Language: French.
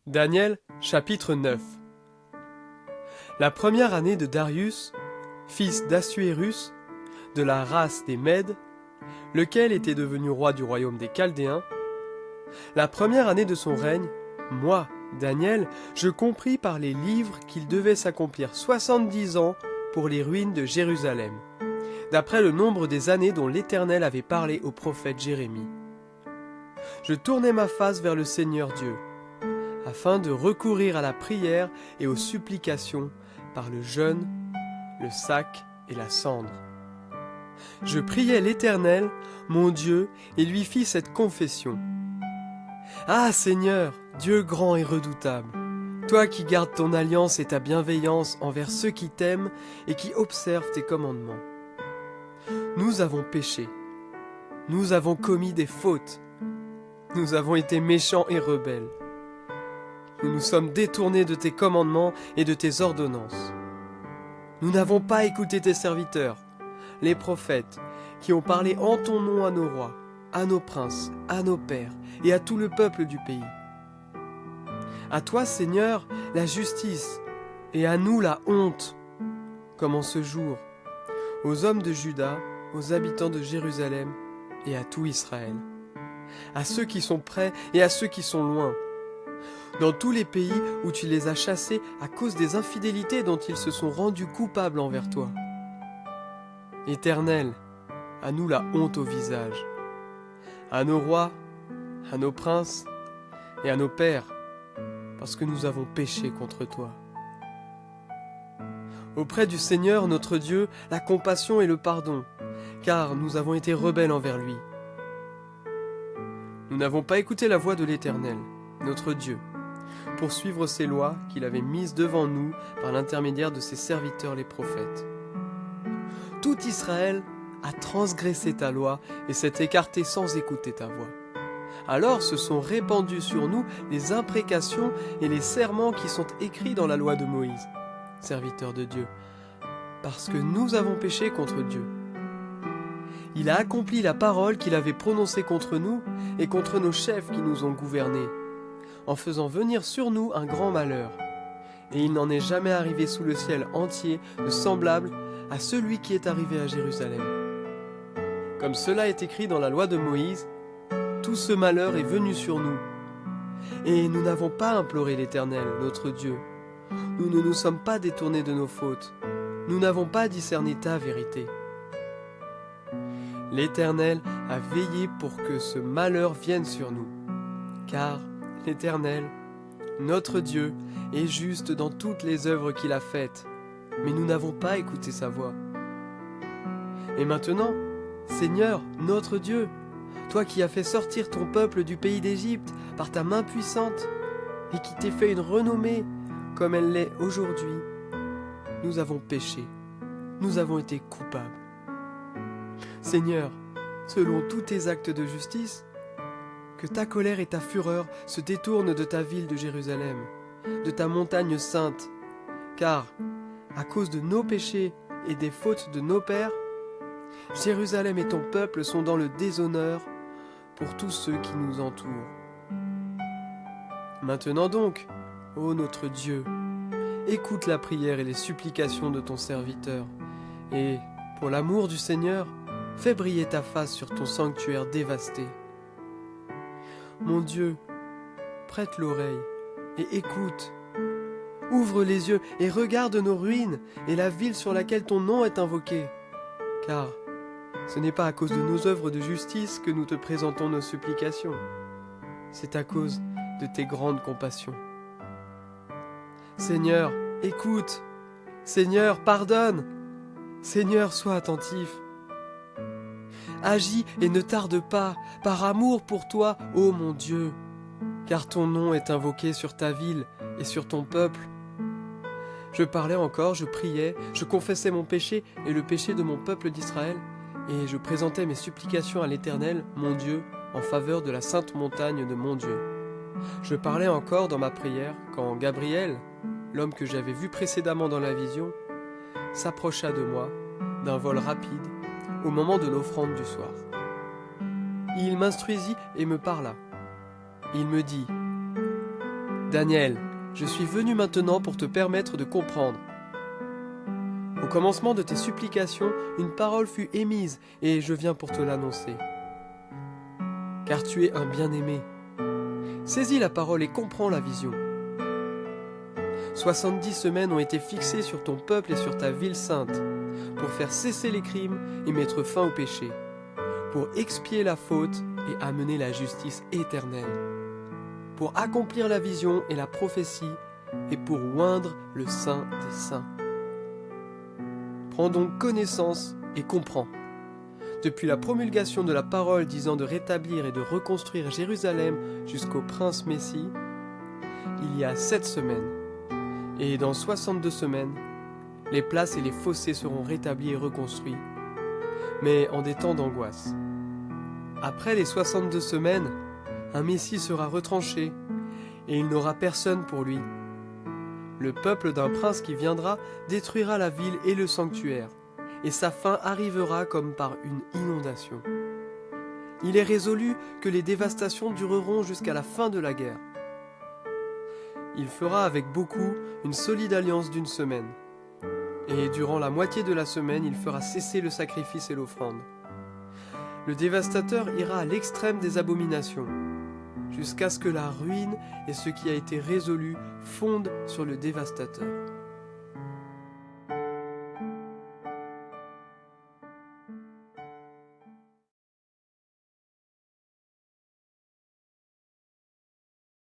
Daniel, chapitre 9. La première année de Darius, fils d'Assuérus, de la race des Mèdes, lequel était devenu roi du royaume des Chaldéens, la première année de son règne, moi, Daniel, je compris par les livres qu'il devait s'accomplir 70 ans pour les ruines de Jérusalem, d'après le nombre des années dont l'Éternel avait parlé au prophète Jérémie. Je tournai ma face vers le Seigneur Dieu, afin de recourir à la prière et aux supplications par le jeûne, le sac et la cendre. Je priai l'Éternel, mon Dieu, et lui fis cette confession. Ah Seigneur, Dieu grand et redoutable, toi qui gardes ton alliance et ta bienveillance envers ceux qui t'aiment et qui observent tes commandements. Nous avons péché, nous avons commis des fautes, nous avons été méchants et rebelles. Nous nous sommes détournés de tes commandements et de tes ordonnances. Nous n'avons pas écouté tes serviteurs, les prophètes, qui ont parlé en ton nom à nos rois, à nos princes, à nos pères et à tout le peuple du pays. À toi, Seigneur, la justice, et à nous la honte, comme en ce jour, aux hommes de Juda, aux habitants de Jérusalem et à tout Israël, à ceux qui sont près et à ceux qui sont loin, dans tous les pays où tu les as chassés à cause des infidélités dont ils se sont rendus coupables envers toi. Éternel, à nous la honte au visage, à nos rois, à nos princes et à nos pères, parce que nous avons péché contre toi. Auprès du Seigneur notre Dieu, la compassion et le pardon, car nous avons été rebelles envers lui. Nous n'avons pas écouté la voix de l'Éternel, notre Dieu, pour suivre ses lois qu'il avait mises devant nous par l'intermédiaire de ses serviteurs les prophètes. Tout Israël a transgressé ta loi et s'est écarté sans écouter ta voix. Alors se sont répandus sur nous les imprécations et les serments qui sont écrits dans la loi de Moïse, serviteur de Dieu, parce que nous avons péché contre Dieu. Il a accompli la parole qu'il avait prononcée contre nous et contre nos chefs qui nous ont gouvernés, en faisant venir sur nous un grand malheur. Et il n'en est jamais arrivé sous le ciel entier de semblable à celui qui est arrivé à Jérusalem. Comme cela est écrit dans la loi de Moïse, tout ce malheur est venu sur nous. Et nous n'avons pas imploré l'Éternel, notre Dieu. Nous ne nous sommes pas détournés de nos fautes. Nous n'avons pas discerné ta vérité. L'Éternel a veillé pour que ce malheur vienne sur nous, car l'Éternel, notre Dieu, est juste dans toutes les œuvres qu'il a faites, mais nous n'avons pas écouté sa voix. Et maintenant, Seigneur, notre Dieu, toi qui as fait sortir ton peuple du pays d'Égypte par ta main puissante, et qui t'es fait une renommée comme elle l'est aujourd'hui, nous avons péché, nous avons été coupables. Seigneur, selon tous tes actes de justice, que ta colère et ta fureur se détournent de ta ville de Jérusalem, de ta montagne sainte, car, à cause de nos péchés et des fautes de nos pères, Jérusalem et ton peuple sont dans le déshonneur pour tous ceux qui nous entourent. Maintenant donc, ô notre Dieu, écoute la prière et les supplications de ton serviteur, et, pour l'amour du Seigneur, fais briller ta face sur ton sanctuaire dévasté. Mon Dieu, prête l'oreille et écoute. Ouvre les yeux et regarde nos ruines et la ville sur laquelle ton nom est invoqué. Car ce n'est pas à cause de nos œuvres de justice que nous te présentons nos supplications. C'est à cause de tes grandes compassions. Seigneur, écoute. Seigneur, pardonne. Seigneur, sois attentif. Agis et ne tarde pas, par amour pour toi, ô mon Dieu, car ton nom est invoqué sur ta ville et sur ton peuple. Je parlais encore, je priais, je confessais mon péché et le péché de mon peuple d'Israël, et je présentais mes supplications à l'Éternel, mon Dieu, en faveur de la sainte montagne de mon Dieu. Je parlais encore dans ma prière quand Gabriel, l'homme que j'avais vu précédemment dans la vision, s'approcha de moi d'un vol rapide au moment de l'offrande du soir. Il m'instruisit et me parla. Il me dit : Daniel, je suis venu maintenant pour te permettre de comprendre. Au commencement de tes supplications, une parole fut émise, et je viens pour te l'annoncer. Car tu es un bien-aimé. Saisis la parole et comprends la vision. 70 semaines ont été fixées sur ton peuple et sur ta ville sainte, pour faire cesser les crimes et mettre fin au péché, pour expier la faute et amener la justice éternelle, pour accomplir la vision et la prophétie, et pour oindre le Saint des Saints. Prends donc connaissance et comprends. Depuis la promulgation de la parole disant de rétablir et de reconstruire Jérusalem jusqu'au prince Messie, il y a 7 semaines. Et dans 62 semaines, les places et les fossés seront rétablis et reconstruits, mais en des temps d'angoisse. Après les 62 semaines, un Messie sera retranché, et il n'aura personne pour lui. Le peuple d'un prince qui viendra détruira la ville et le sanctuaire, et sa fin arrivera comme par une inondation. Il est résolu que les dévastations dureront jusqu'à la fin de la guerre. Il fera avec beaucoup une solide alliance d'1 semaine. Et durant la moitié de la semaine, il fera cesser le sacrifice et l'offrande. Le dévastateur ira à l'extrême des abominations, jusqu'à ce que la ruine et ce qui a été résolu fondent sur le dévastateur.